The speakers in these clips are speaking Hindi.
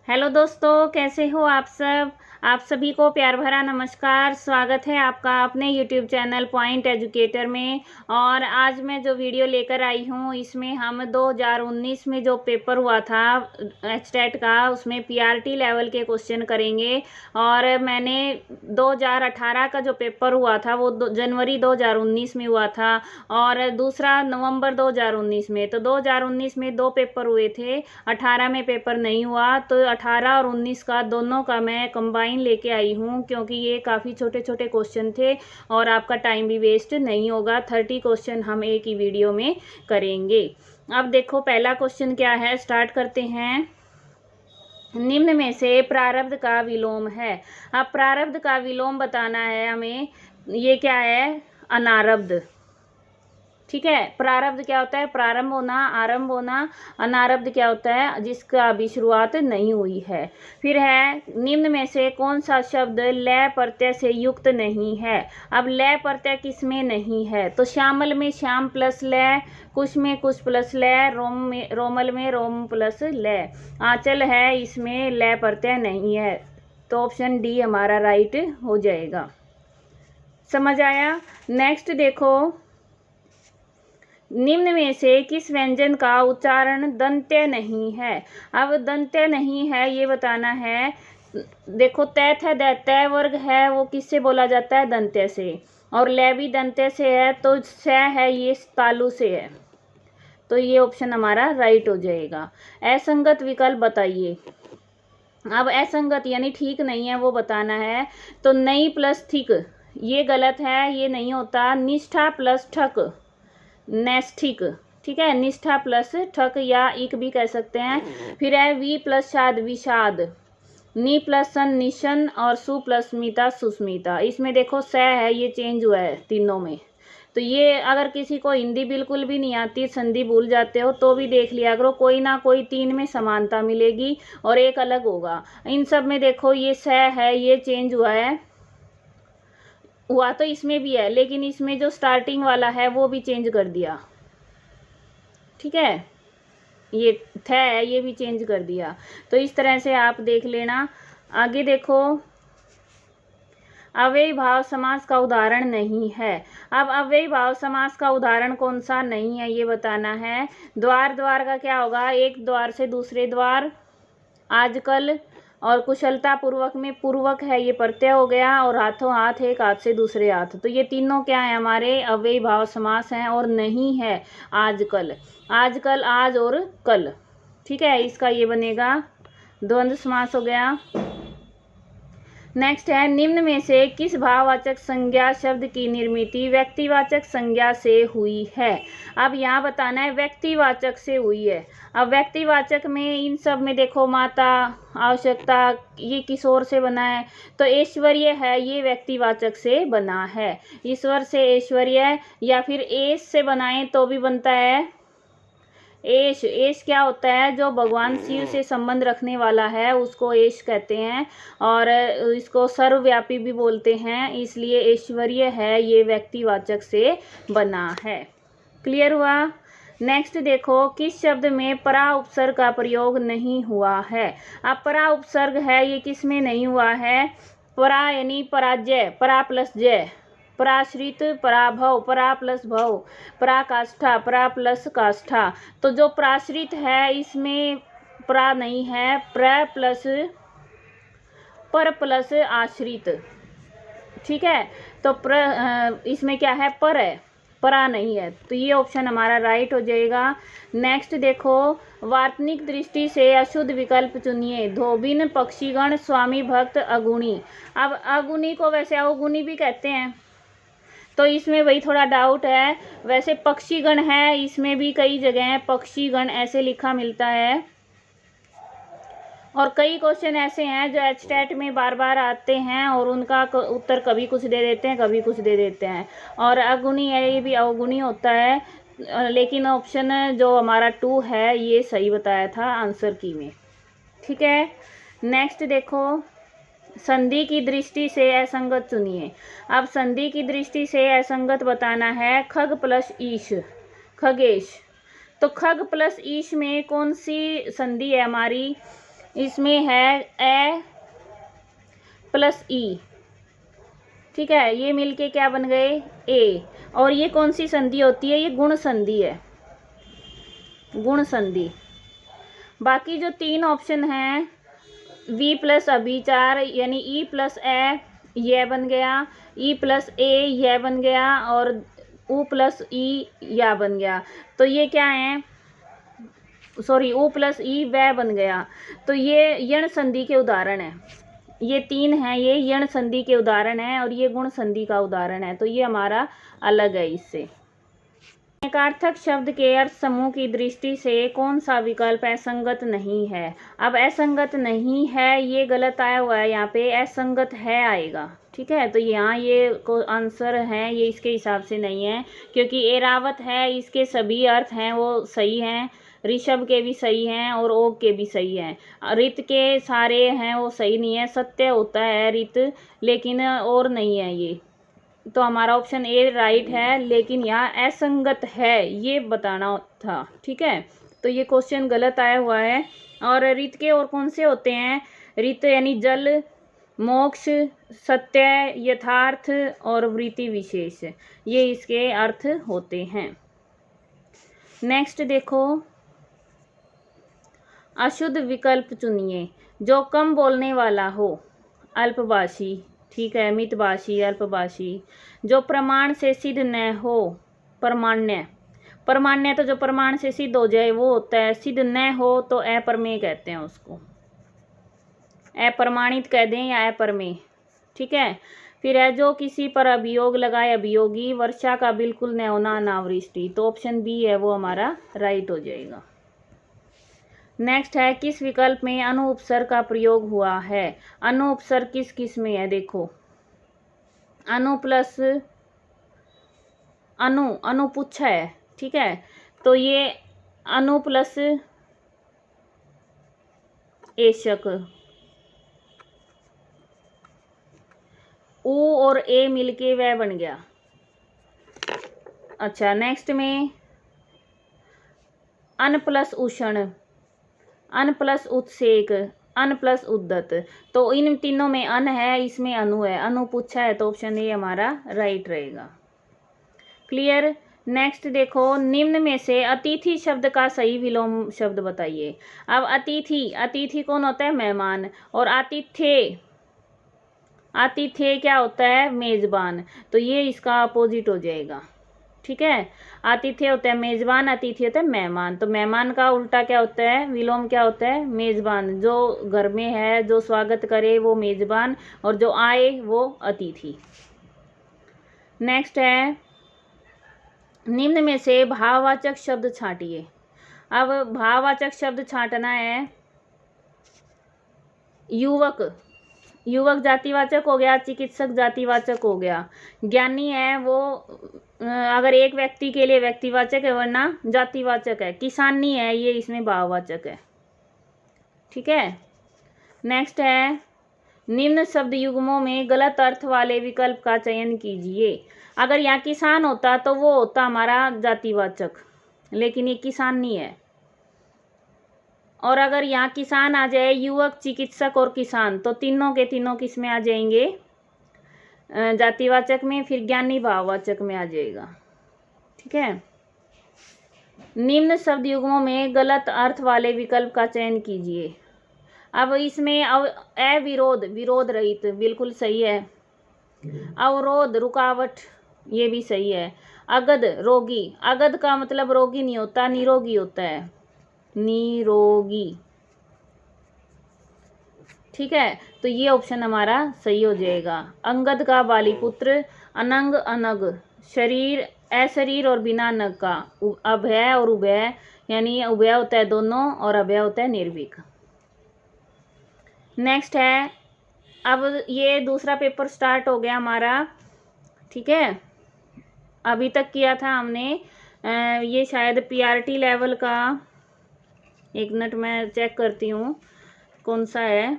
हेलो दोस्तों, कैसे हो आप सब। आप सभी को प्यार भरा नमस्कार। स्वागत है आपका अपने यूट्यूब चैनल पॉइंट एजुकेटर में। और आज मैं जो वीडियो लेकर आई हूँ इसमें हम 2019 में जो पेपर हुआ था एचटेट का, उसमें पीआरटी लेवल के क्वेश्चन करेंगे। और मैंने 2018 का जो पेपर हुआ था वो जनवरी 2019 में हुआ था और दूसरा नवंबर 2019 में। तो 2019 में 2 पेपर हुए थे, 18 में पेपर नहीं हुआ। तो 18 और 19 का दोनों का मैं कंबाइन लेके आई हूँ, क्योंकि ये काफ़ी छोटे छोटे क्वेश्चन थे और आपका टाइम भी वेस्ट नहीं होगा। 30 क्वेश्चन हम एक ही वीडियो में करेंगे। अब देखो पहला क्वेश्चन क्या है, स्टार्ट करते हैं। निम्न में से प्रारब्ध का विलोम है। अब प्रारब्ध का विलोम बताना है हमें। ये क्या है, अनारब्ध। ठीक है, प्रारब्ध क्या होता है, प्रारंभ होना, आरंभ होना। अनारब्ध क्या होता है, जिसका अभी शुरुआत नहीं हुई है। फिर है, निम्न में से कौन सा शब्द लय प्रत्यय से युक्त नहीं है। अब लय प्रत्यय किस में नहीं है, तो श्यामल में श्याम प्लस लय, कुश में कुश प्लस लय, रोमल में रोम प्लस लय। आंचल है, इसमें लय प्रत्यय नहीं है। तो ऑप्शन डी हमारा राइट हो जाएगा। समझ आया। नेक्स्ट देखो, निम्न में से किस व्यंजन का उच्चारण दंत्य नहीं है। अब दंत्य नहीं है ये बताना है। देखो तैथ है, दैत्य वर्ग है, वो किससे बोला जाता है, दंत्य से। और लय भी दंत्य से है, तो स है ये तालु से है। तो ये ऑप्शन हमारा राइट हो जाएगा। असंगत विकल्प बताइए। अब असंगत यानी ठीक नहीं है वो बताना है। तो नई प्लस थिक, ये गलत है, ये नहीं होता। निष्ठा प्लस ठक, नेस्ठिक। ठीक है, निष्ठा प्लस ठक या इक भी कह सकते हैं। फिर है वी प्लस शाद, विषाद। नी प्लस सन, निशन। और सु प्लस स्मिता, सुस्मिता। इसमें देखो स है, ये चेंज हुआ है तीनों में। तो ये अगर किसी को हिंदी बिल्कुल भी नहीं आती, संधि भूल जाते हो, तो भी देख लिया करो, कोई ना कोई 3 में समानता मिलेगी और एक अलग होगा। इन सब में देखो ये स है, ये चेंज हुआ है। हुआ तो इसमें भी है, लेकिन इसमें जो स्टार्टिंग वाला है वो भी चेंज कर दिया। ठीक है, ये है, ये भी चेंज कर दिया। तो इस तरह से आप देख लेना। आगे देखो, अव्ययी भाव समास का उदाहरण नहीं है। अब अव्ययी भाव समास का उदाहरण कौन सा नहीं है ये बताना है। द्वार, द्वार का क्या होगा, एक द्वार से दूसरे द्वार। आजकल और कुशलता पूर्वक में पूर्वक है, ये प्रत्यय हो गया। और हाथों हाथ, एक हाथ से दूसरे हाथ। तो ये तीनों क्या है, हमारे अव्ययी भाव समास हैं। और नहीं है आजकल, आजकल, आज और कल। ठीक है, इसका ये बनेगा द्वंद्व समास हो गया। नेक्स्ट है, निम्न में से किस भाववाचक संज्ञा शब्द की निर्मिति व्यक्तिवाचक संज्ञा से हुई है। अब यहाँ बताना है व्यक्तिवाचक से हुई है। अब व्यक्तिवाचक में इन सब में देखो, माता, आवश्यकता, ये किशोर से बना है। तो ऐश्वर्य है, ये व्यक्तिवाचक से बना है। ईश्वर से ऐश्वर्य, या फिर एश से बनाएं तो भी बनता है। एश, एश क्या होता है, जो भगवान शिव से संबंध रखने वाला है उसको एश कहते हैं। और इसको सर्वव्यापी भी बोलते हैं, इसलिए ऐश्वर्य है, ये व्यक्तिवाचक से बना है। क्लियर हुआ। नेक्स्ट देखो, किस शब्द में परा उपसर्ग का प्रयोग नहीं हुआ है। अब परा उपसर्ग है, ये किस में नहीं हुआ है। परा यानी पराजय, परा प्लस जय। पराश्रित, पराभव, परा प्लस भव। पराकाष्ठा, परा प्लस काष्ठा। तो जो प्राश्रित है इसमें परा नहीं है, प्र प्लस पर प्लस आश्रित। ठीक है, तो इसमें क्या है, पर है, परा नहीं है। तो ये ऑप्शन हमारा राइट हो जाएगा। नेक्स्ट देखो, वार्तनिक दृष्टि से अशुद्ध विकल्प चुनिए। धोबिन, पक्षीगण, स्वामी भक्त, अगुणी। अब अगुणी को वैसे अवगुणी भी कहते हैं, तो इसमें वही थोड़ा डाउट है। वैसे पक्षीगण है, इसमें भी कई जगह पक्षीगण ऐसे लिखा मिलता है। और कई क्वेश्चन ऐसे हैं जो एचटेट में बार बार आते हैं और उनका उत्तर कभी कुछ दे देते हैं, कभी कुछ दे देते हैं। और अगुणी है, ये भी अवगुणी होता है। लेकिन ऑप्शन जो हमारा 2 है ये सही बताया था आंसर की में। ठीक है, नेक्स्ट देखो, संधि की दृष्टि से असंगत चुनिए। अब संधि की दृष्टि से असंगत बताना है। खग प्लस ईश, खगेश। तो खग प्लस ईश में कौन सी संधि है हमारी, इसमें है ए प्लस ई, ठीक है, ये मिलके क्या बन गए ए। और ये कौन सी संधि होती है, ये गुण संधि है, गुण संधि। बाकी जो 3 ऑप्शन हैं वी प्लस अभिचार यानी ई प्लस ए यह बन गया, ई प्लस ए यह बन गया और उ प्लस ई या बन गया। तो ये क्या है, सॉरी उ प्लस ई वह बन गया। तो ये यण संधि के उदाहरण है, ये 3 हैं, ये यण संधि के उदाहरण है और ये गुण संधि का उदाहरण है। तो ये हमारा अलग है इससे। एकार्थक शब्द के अर्थ समूह की दृष्टि से कौन सा विकल्प असंगत नहीं है। अब असंगत नहीं है ये गलत आया हुआ है, यहाँ पे असंगत है आएगा, ठीक है। तो यहाँ ये को आंसर है, ये इसके हिसाब से नहीं है, क्योंकि एरावत है, इसके सभी अर्थ हैं वो सही हैं, ऋषभ के भी सही हैं और ओग के भी सही हैं। रित के सारे हैं वो सही नहीं है, सत्य होता है रित लेकिन और नहीं है ये। तो हमारा ऑप्शन ए राइट है, लेकिन यहाँ असंगत है ये बताना था, ठीक है। तो ये क्वेश्चन गलत आया हुआ है। और रित के और कौन से होते हैं, रित यानी जल, मोक्ष, सत्य, यथार्थ और वृत्ति विशेष, ये इसके अर्थ होते हैं। नेक्स्ट देखो, अशुद्ध विकल्प चुनिए जो कम बोलने वाला हो। अल्पभाषी, ठीक है, मितभाषी, अल्पभाषी। जो प्रमाण से सिद्ध न हो, परमाण्य। परमाण्य तो जो प्रमाण से सिद्ध हो जाए वो होता है, सिद्ध न हो तो अप्रमेय कहते हैं उसको, अप्रमाणित कह दें या अप्रमेय, ठीक है। फिर है जो किसी पर अभियोग लगाए, अभियोगी। वर्षा का बिल्कुल न होना, अनावृष्टि। तो ऑप्शन बी है वो हमारा राइट हो जाएगा। नेक्स्ट है किस विकल्प में अनुपसर्ग का प्रयोग हुआ है। अनुपसर्ग किस किस में है, देखो अनु प्लस अनुपुच्छ है, ठीक है। तो ये अनु प्लस एशक, उ और ए मिलके वह बन गया। अच्छा, नेक्स्ट में अन प्लस उष्ण, अन प्लस उत्सेक, अन प्लस उद्दत। तो इन तीनों में अन है, इसमें अनु है, अनु पूछा है, तो ऑप्शन ए हमारा राइट रहेगा। क्लियर। नेक्स्ट देखो, निम्न में से अतिथि शब्द का सही विलोम शब्द बताइए। अब अतिथि, अतिथि कौन होता है, मेहमान। और आतिथ्य, आतिथ्य क्या होता है, मेजबान। तो ये इसका अपोजिट हो जाएगा, ठीक है। आतिथ्य होता है मेजबान, अतिथि होता है मेहमान। तो मेहमान का उल्टा क्या होता है, विलोम क्या होता है, मेजबान। जो घर में है, जो स्वागत करे वो मेजबान, और जो आए वो अतिथि। नेक्स्ट है, निम्न में से भाववाचक शब्द छांटिए। अब भाववाचक शब्द छांटना है। युवक, युवक जातिवाचक हो गया, चिकित्सक जातिवाचक हो गया। ज्ञानी है वो अगर एक व्यक्ति के लिए व्यक्तिवाचक है, वरना जातिवाचक है। किसानी है ये इसमें भाववाचक है, ठीक है। नेक्स्ट है, निम्न शब्द युग्मों में गलत अर्थ वाले विकल्प का चयन कीजिए। अगर यहाँ किसान होता तो वो होता हमारा जातिवाचक, लेकिन ये किसान नहीं है। और अगर यहाँ किसान आ जाए, युवक, चिकित्सक और किसान, तो तीनों के तीनों किस में आ जाएंगे, जातिवाचक में। फिर ज्ञानी भाववाचक में आ जाएगा, ठीक है। निम्न शब्द युग्मों में गलत अर्थ वाले विकल्प का चयन कीजिए। अब इसमें अविरोध, विरोध रहित, बिल्कुल सही है। अवरोध, रुकावट, ये भी सही है। अगध, रोगी। अगध का मतलब रोगी नहीं होता, निरोगी होता है, निरोगी, ठीक है। तो ये ऑप्शन हमारा सही हो जाएगा। अंगद का बालीपुत्र। अनंग, अनग। शरीर, अशरीर और बिना नग का। अभय और उभय, यानी उभय होता है दोनों और अभय होता है निर्भीक। नेक्स्ट है, अब ये दूसरा पेपर स्टार्ट हो गया हमारा, ठीक है। अभी तक किया था हमने ये शायद पीआरटी लेवल का, एक मिनट मैं चेक करती हूँ कौन सा है,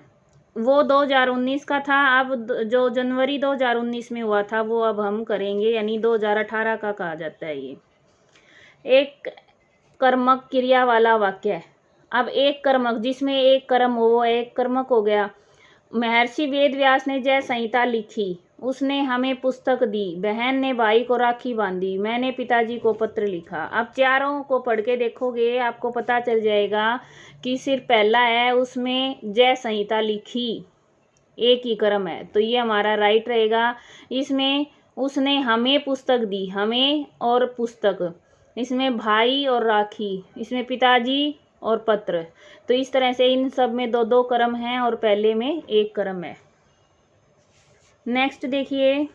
वो 2019 का था। अब जो जनवरी 2019 में हुआ था वो अब हम करेंगे, यानी 2018 का कहा जाता है ये। एक कर्मक क्रिया वाला वाक्य। अब एक कर्मक, जिसमें एक कर्म हो वो एक कर्मक हो गया। महर्षि वेद व्यास ने जय संहिता लिखी, उसने हमें पुस्तक दी, बहन ने भाई को राखी बांधी, मैंने पिताजी को पत्र लिखा। अब चारों को पढ़ के देखोगे आपको पता चल जाएगा कि सिर्फ पहला है उसमें जय संहिता लिखी, एक ही कर्म है, तो ये हमारा राइट रहेगा। इसमें उसने हमें पुस्तक दी, हमें और पुस्तक, इसमें भाई और राखी, इसमें पिताजी और पत्र, तो इस तरह से इन सब में दो दो कर्म हैं और पहले में एक कर्म है। नेक्स्ट देखिए,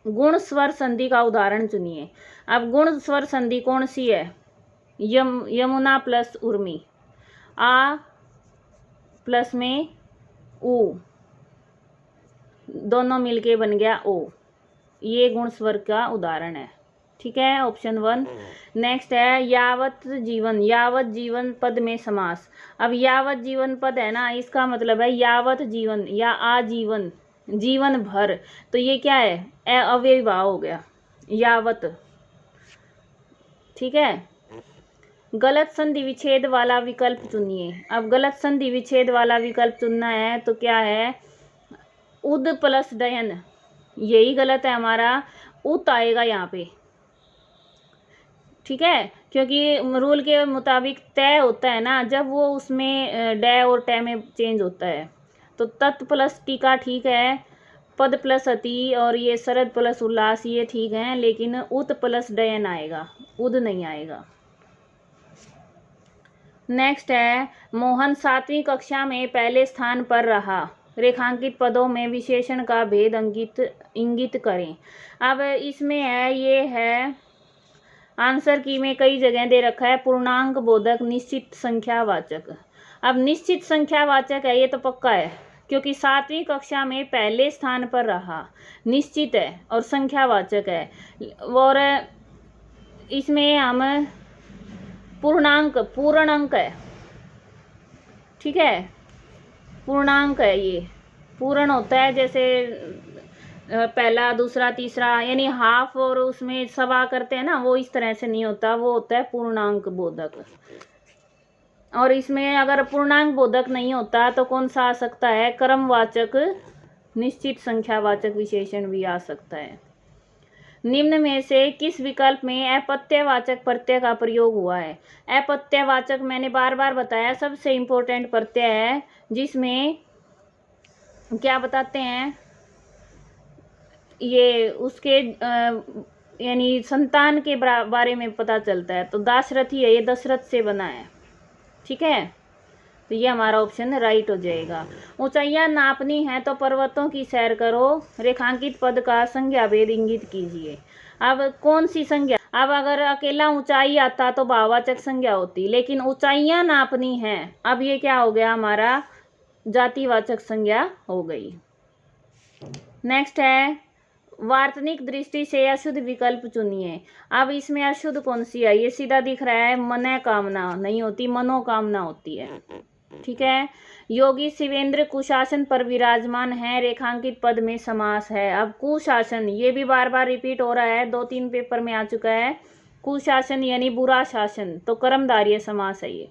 गुण स्वर संधि का उदाहरण चुनिए। अब गुण स्वर संधि कौन सी है? यमुना प्लस उर्मी, आ प्लस में ऊ, दोनों मिलके बन गया ओ, ये गुण स्वर का उदाहरण है। ठीक है, ऑप्शन 1। नेक्स्ट है यावत जीवन, यावत जीवन पद में समास। अब यावत जीवन पद है ना, इसका मतलब है यावत जीवन या आजीवन, जीवन भर, तो ये क्या है? अव्ययी भाव हो गया, यावत। ठीक है, गलत संधि विच्छेद वाला विकल्प चुनिए। अब गलत संधि विच्छेद वाला विकल्प चुनना है तो क्या है? उद प्लस डयन, यही गलत है हमारा, उत आएगा यहाँ पे। ठीक है, क्योंकि रूल के मुताबिक तय होता है ना, जब वो उसमें डे और टे में चेंज होता है, तो तत् प्लस टीका ठीक है, पद प्लस अति और ये शरद प्लस उल्लास ये ठीक है, लेकिन उत प्लस डयन आएगा, उद नहीं आएगा। नेक्स्ट है मोहन 7वीं कक्षा में पहले स्थान पर रहा, रेखांकित पदों में विशेषण का भेद इंगित करें। अब इसमें है, ये है आंसर की में कई जगह दे रखा है पूर्णांक बोधक निश्चित संख्यावाचक। अब निश्चित संख्यावाचक है ये तो पक्का है, क्योंकि 7वीं कक्षा में पहले स्थान पर रहा, निश्चित है और संख्यावाचक है, और इसमें हम पूर्ण अंक है। ठीक है, पूर्णांक है, ये पूर्ण होता है, जैसे पहला दूसरा तीसरा यानी हाफ और उसमें सवा करते हैं ना, वो इस तरह से नहीं होता, वो होता है पूर्णांक बोधक। और इसमें अगर पूर्णांक बोधक नहीं होता तो कौन सा आ सकता है? क्रमवाचक निश्चित संख्यावाचक विशेषण भी आ सकता है। निम्न में से किस विकल्प में अपत्यवाचक प्रत्यय का प्रयोग हुआ है? अपत्यवाचक मैंने बार बार बताया सबसे इंपॉर्टेंट प्रत्यय है, जिसमें क्या बताते हैं, ये उसके यानी संतान के बारे में पता चलता है, तो दाशरथी है, ये दशरथ से बना है। ठीक है, तो ये हमारा ऑप्शन राइट हो जाएगा। ऊंचाइयां नापनी है तो पर्वतों की सैर करो, रेखांकित पद का संज्ञा भेद इंगित कीजिए। अब कौन सी संज्ञा? अब अगर अकेला ऊंचाई आता तो भाववाचक संज्ञा होती, लेकिन ऊंचाइयां नापनी है, अब ये क्या हो गया? हमारा जातिवाचक संज्ञा हो गई। नेक्स्ट है वार्तनिक दृष्टि से अशुद्ध विकल्प चुनिए। अब इसमें अशुद्ध कौन सी है? ये सीधा दिख रहा है, मनोकामना नहीं होती, मनोकामना होती है। ठीक है, योगी शिवेंद्र कुशासन पर विराजमान है, रेखांकित पद में समास है। अब कुशासन ये भी बार बार रिपीट हो रहा है, 2-3 पेपर में आ चुका है। कुशासन यानी बुरा शासन, तो कर्मधारय समास है ये।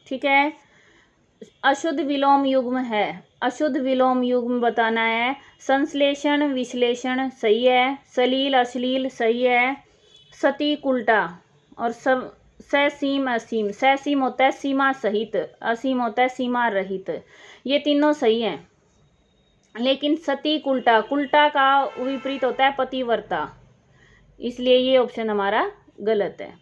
ठीक है, अशुद्ध विलोम युग्म है, अशुद्ध विलोम युग्म बताना है। संश्लेषण विश्लेषण सही है, सलील अश्लील सही है, सटीक उल्टा, और सब ससीम असीम, ससीम होता है सीमा सहित, असीम होता है सीमा रहित, ये तीनों सही हैं। लेकिन सटीक उल्टा, उल्टा का विपरीत होता है पतिव्रता, इसलिए ये ऑप्शन हमारा गलत है।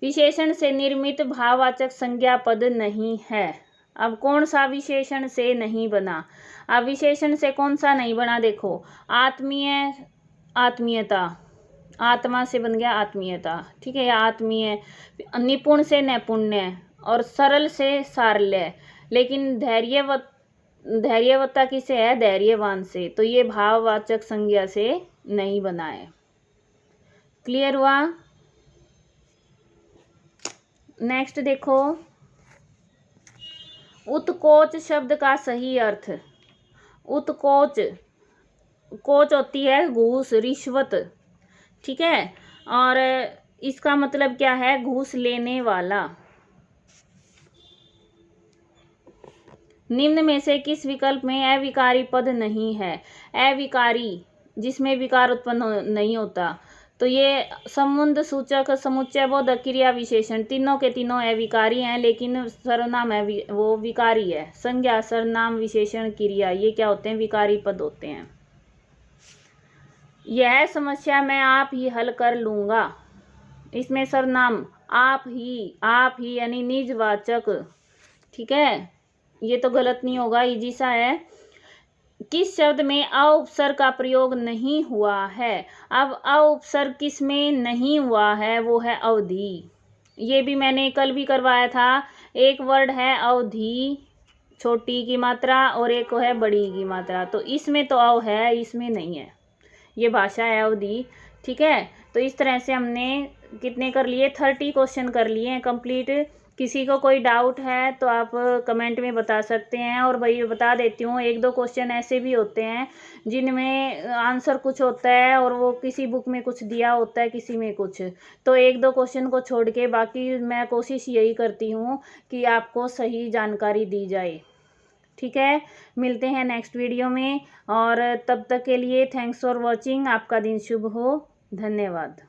विशेषण से निर्मित भाववाचक संज्ञा पद नहीं है। अब कौन सा विशेषण से नहीं बना? अब विशेषण से कौन सा नहीं बना? देखो, आत्मीय आत्मीयता, आत्मा से बन गया आत्मीयता। ठीक है, या आत्मीय, निपुण से नैपुण्य, और सरल से सारल्य, लेकिन धैर्यवत्ता किसे है? धैर्यवान से, तो ये भाववाचक संज्ञा से नहीं बना है। क्लियर हुआ? नेक्स्ट देखो, उत्कोच शब्द का सही अर्थ। उत्कोच, कोच होती है घूस, रिश्वत। ठीक है, और इसका मतलब क्या है? घूस लेने वाला। निम्न में से किस विकल्प में अविकारी पद नहीं है? अविकारी, जिसमें विकार उत्पन्न नहीं होता। तो ये समुंद, सूचक, समुच्चय, बोधक, क्रिया, विशेषण, तीनों के तीनों अविकारी हैं, लेकिन सर्वनाम है वो विकारी है। संज्ञा, सर्वनाम, विशेषण, क्रिया, ये क्या होते हैं? विकारी पद होते हैं। यह समस्या मैं आप ही हल कर लूंगा। इसमें सर्वनाम आप ही यानी निजवाचक, ठीक है, ये तो गलत नहीं होगा, इजी सा है। किस शब्द में अ उपसर्ग का प्रयोग नहीं हुआ है? अब अ उपसर्ग किस में नहीं हुआ है? वो है अवधि। ये भी मैंने कल भी करवाया था। एक वर्ड है अवधि, छोटी की मात्रा, और एक है बड़ी की मात्रा। तो इसमें तो अव है, इसमें नहीं है। ये भाषा है अवधि, ठीक है। तो इस तरह से हमने कितने कर लिए? 30 क्वेश्चन कर लिए हैं कंप्लीट। किसी को कोई डाउट है तो आप कमेंट में बता सकते हैं। और भाई बता देती हूँ, 1-2 क्वेश्चन ऐसे भी होते हैं जिनमें आंसर कुछ होता है और वो किसी बुक में कुछ दिया होता है, किसी में कुछ। तो 1-2 क्वेश्चन को छोड़ के बाकी मैं कोशिश यही करती हूँ कि आपको सही जानकारी दी जाए, ठीक है। मिलते हैं नेक्स्ट वीडियो में, और तब तक के लिए थैंक्स फॉर वॉचिंग। आपका दिन शुभ हो। धन्यवाद।